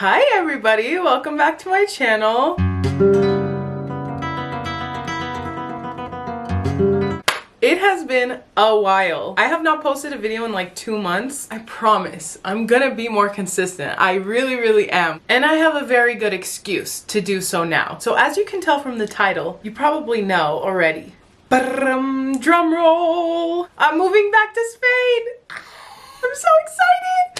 Hi everybody, welcome back to my channel. It has been a while. I have not posted a video in like 2 months. I promise I'm gonna be more consistent. I really am. And I have a very good excuse to do so now. So as you can tell from the title, you probably know already. Drum roll! I'm moving back to Spain! I'm so excited!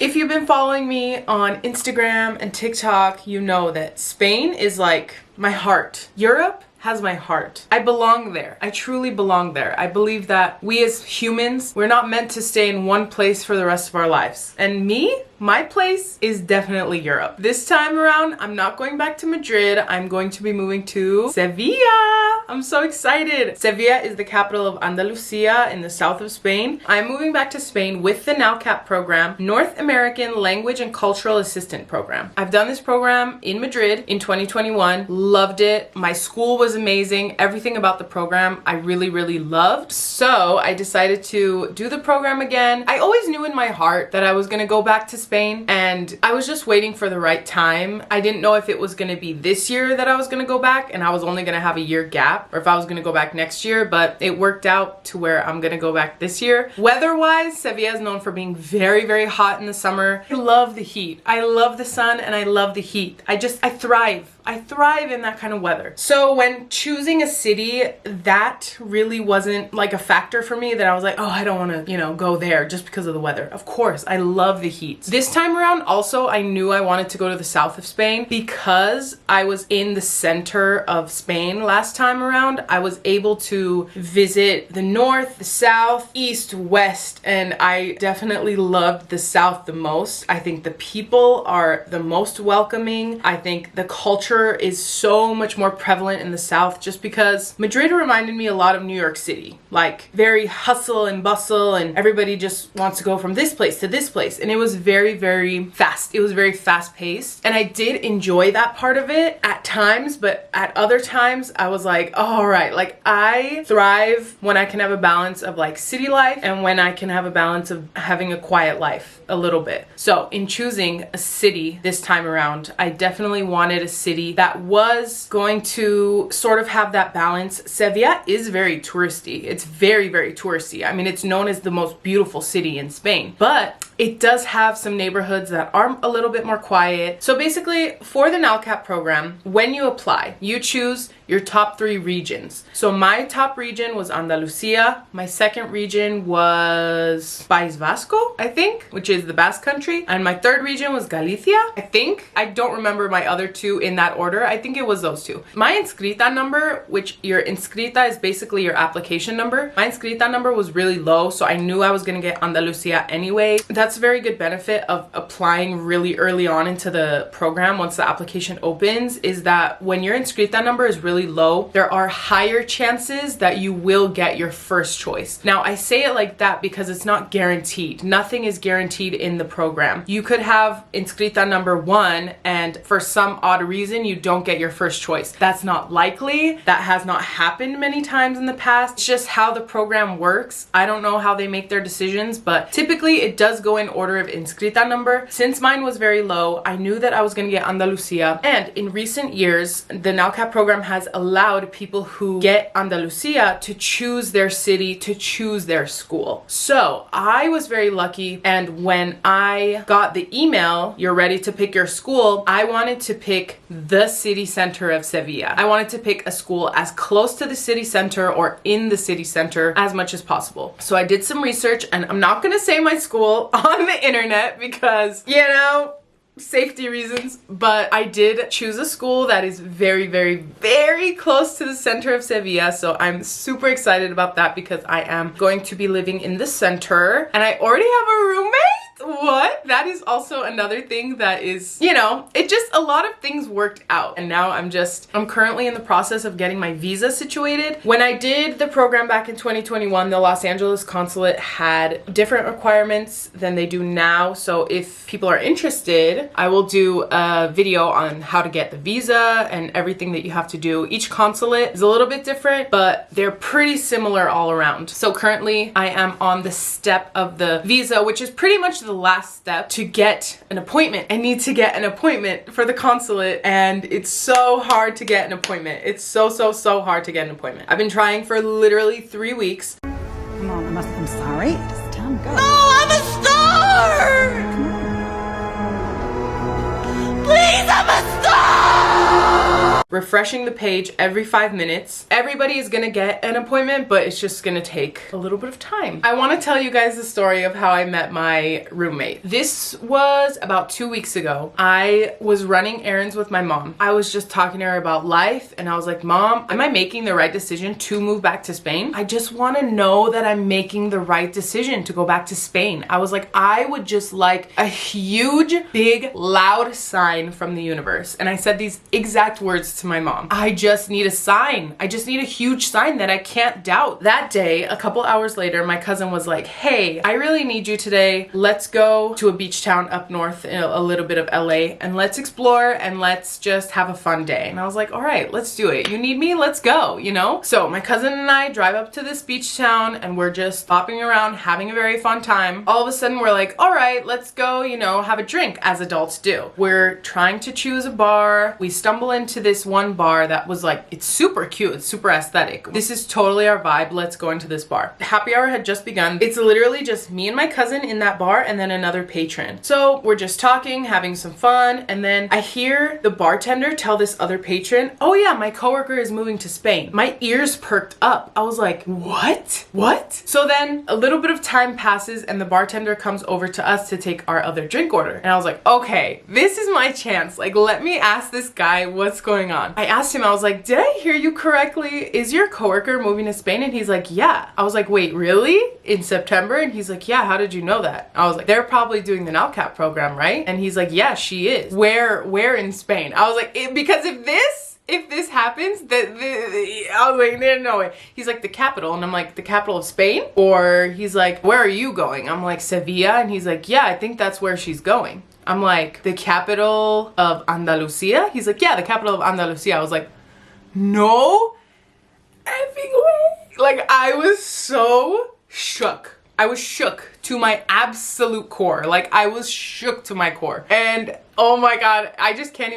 If you've been following me on Instagram and TikTok, you know that Spain is like my heart. Europe has my heart. I belong there. I truly belong there. I believe that we as humans, we're not meant to stay in one place for the rest of our lives. And me, my place is definitely Europe. This time around, I'm not going back to Madrid. I'm going to be moving to Sevilla. I'm so excited. Sevilla is the capital of Andalusia in the south of Spain. I'm moving back to Spain with the NALCAP program, North American Language and Cultural Assistant Program. I've done this program in Madrid in 2021. Loved it. My school was amazing. Everything about the program I really loved. So I decided to do the program again. I always knew in my heart that I was gonna go back to Spain, and I was just waiting for the right time. I didn't know if it was gonna be this year that I was gonna go back and I was only gonna have a year gap, or if I was gonna go back next year, but it worked out to where I'm gonna go back this year. Weather-wise, Sevilla is known for being very hot in the summer. I love the heat. I love the sun and I love the heat. I thrive. I thrive in that kind of weather. So when choosing a city, that really wasn't like a factor for me that I was like, oh, I don't want to, go there just because of the weather. Of course, I love the heat. This time around, also, I knew I wanted to go to the south of Spain because I was in the center of Spain last time around. I was able to visit the north, the south, east, west, and I definitely loved the south the most. I think the people are the most welcoming. I think the culture is so much more prevalent in the south just because Madrid reminded me a lot of New York City. Like very hustle and bustle and everybody just wants to go from this place to this place. And it was very fast. It was very fast paced. And I did enjoy that part of it at times, but at other times I was like, oh, all right, like I thrive when I can have a balance of like city life and when I can have a balance of having a quiet life a little bit. So in choosing a city this time around, I definitely wanted a city that was going to sort of have that balance. Sevilla is very touristy. It's very touristy. I mean, it's known as the most beautiful city in Spain, but it does have some neighborhoods that are a little bit more quiet. So basically, for the NALCAP program, when you apply, you choose your top 3 regions. So my top region was Andalusia. My second region was País Vasco, I think, which is the Basque country. And my third region was Galicia, I think. I don't remember my other 2 in that order. I think it was those 2. My inscrita number, which your inscrita is basically your application number. My inscrita number was really low, so I knew I was gonna get Andalusia anyway. That's a very good benefit of applying really early on into the program once the application opens, is that when your inscrita number is really low, there are higher chances that you will get your first choice. Now, I say it like that because it's not guaranteed. Nothing is guaranteed in the program. You could have inscrita number 1 and for some odd reason you don't get your first choice. That's not likely. That has not happened many times in the past. It's just how the program works. I don't know how they make their decisions, but typically it does go in order of inscrita number. Since mine was very low, I knew that I was going to get Andalusia, and in recent years the NALCAP program has allowed people who get Andalusia to choose their city, to choose their school. So I was very lucky, and when I got the email, you're ready to pick your school, I wanted to pick the city center of Sevilla. I wanted to pick a school as close to the city center or in the city center as much as possible. So I did some research, and I'm not gonna say my school on the internet because, safety reasons, but I did choose a school that is very close to the center of Sevilla. So I'm super excited about that because I am going to be living in the center and I already have a roommate. What? That is also another thing that is, it just, a lot of things worked out. And now I'm currently in the process of getting my visa situated. When I did the program back in 2021, the Los Angeles consulate had different requirements than they do now. So if people are interested, I will do a video on how to get the visa and everything that you have to do. Each consulate is a little bit different, but they're pretty similar all around. So currently I am on the step of the visa, which is pretty much the the last step to get an appointment. I need to get an appointment for the consulate, and it's so hard to get an appointment. It's so hard to get an appointment. I've been trying for literally 3 weeks. Come on, I'm sorry. Just tell him, go. No, I'm a star! Please, I'm a star! Refreshing the page every 5 minutes. Everybody is gonna get an appointment, but it's just gonna take a little bit of time. I wanna tell you guys the story of how I met my roommate. This was about 2 weeks ago. I was running errands with my mom. I was just talking to her about life, and I was like, Mom, am I making the right decision to move back to Spain? I just wanna know that I'm making the right decision to go back to Spain. I was like, I would just like a huge, big, loud sign from the universe. And I said these exact words to my mom. I just need a sign. I just need a huge sign that I can't doubt. That day, a couple hours later, my cousin was like, hey, I really need you today. Let's go to a beach town up north in a little bit of LA, and let's explore and let's just have a fun day. And I was like, all right, let's do it. You need me? Let's go, you know? So my cousin and I drive up to this beach town, and we're just bopping around, having a very fun time. All of a sudden, we're like, all right, let's go, you know, have a drink, as adults do. We're trying to choose a bar. We stumble into this one bar that was like, it's super cute, it's super aesthetic. This is totally our vibe. Let's go into this bar. Happy hour had just begun. It's literally just me and my cousin in that bar, and then another patron. So we're just talking, having some fun, and then I hear the bartender tell this other patron, oh yeah, my coworker is moving to Spain. My ears perked up. I was like, what? What? So then a little bit of time passes, and the bartender comes over to us to take our other drink order. And I was like, okay, this is my chance. Like, let me ask this guy what's going on. I asked him, I was like, did I hear you correctly? Is your coworker moving to Spain? And he's like, yeah. I was like, wait, really? In September? And he's like, yeah, how did you know that? I was like, they're probably doing the NALCAP program, right? And he's like, yeah, she is. Where in Spain? I was like, because if this happens, I was like, no way. He's like, the capital. And I'm like, the capital of Spain? Or he's like, where are you going? I'm like, Sevilla. And he's like, yeah, I think that's where she's going. I'm like, the capital of Andalusia? He's like, yeah, the capital of Andalusia. I was like, no effing way. Like, I was so shook. I was shook to my absolute core. Like, I was shook to my core. And oh my God, I can't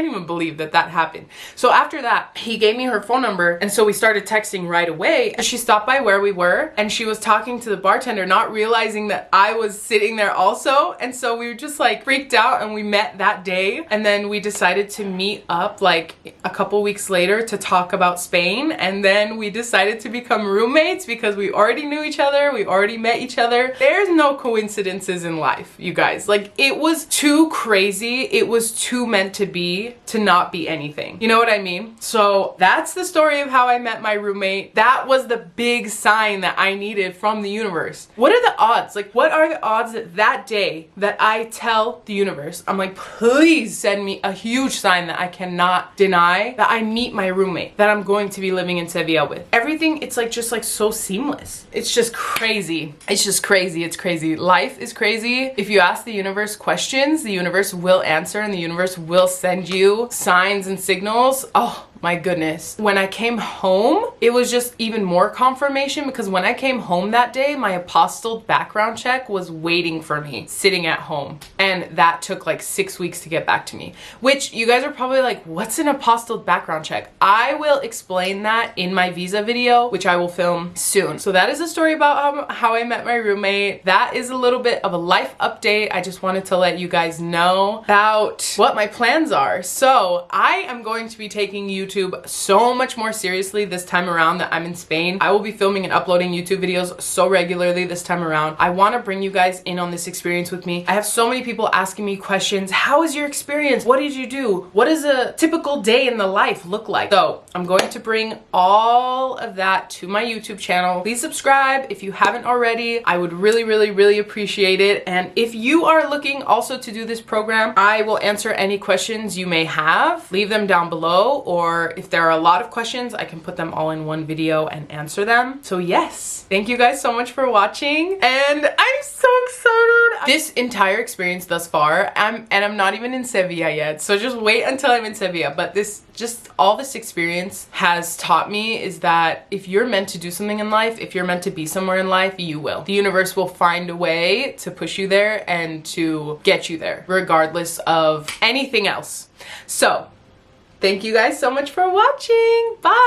even believe that happened. So after that, he gave me her phone number, and so we started texting right away. And she stopped by where we were, and she was talking to the bartender, not realizing that I was sitting there also. And so we were just like freaked out, and we met that day. And then we decided to meet up like a couple weeks later to talk about Spain. And then we decided to become roommates because we already knew each other. We already met each other. There's no coincidences in life, you guys. Like, it was too crazy. It was too meant to be to not be anything. You know what I mean? So that's the story of how I met my roommate. That was the big sign that I needed from the universe. What are the odds? Like, what are the odds that day that I tell the universe, I'm like, please send me a huge sign that I cannot deny, that I meet my roommate, that I'm going to be living in Sevilla with. Everything, it's like just like so seamless. It's just crazy. It's just crazy. It's crazy. Life is crazy. If you ask the universe questions, the universe will answer, and the universe will send you signs and signals. Oh my goodness. When I came home, it was just even more confirmation, because when I came home that day, my apostilled background check was waiting for me, sitting at home. And that took like 6 weeks to get back to me, which you guys are probably like, what's an apostilled background check? I will explain that in my visa video, which I will film soon. So that is a story about how I met my roommate. That is a little bit of a life update. I just wanted to let you guys know about what my plans are. So I am going to be taking YouTube so much more seriously this time around that I'm in Spain. I will be filming and uploading YouTube videos so regularly this time around. I want to bring you guys in on this experience with me. I have so many people asking me questions. How is your experience? What did you do? What does a typical day in the life look like? So I'm going to bring all of that to my YouTube channel. Please subscribe if you haven't already. I would really appreciate it. And if you are looking also to do this program, I will answer any questions you may have. Leave them down below, or or if there are a lot of questions, I can put them all in one video and answer them. So yes, thank you guys so much for watching, and I'm so excited. This entire experience thus far, I'm not even in Sevilla yet, so just wait until I'm in Sevilla. But all this experience has taught me is that if you're meant to do something in life, if you're meant to be somewhere in life, you will. The universe will find a way to push you there and to get you there, regardless of anything else. So, thank you guys so much for watching. Bye!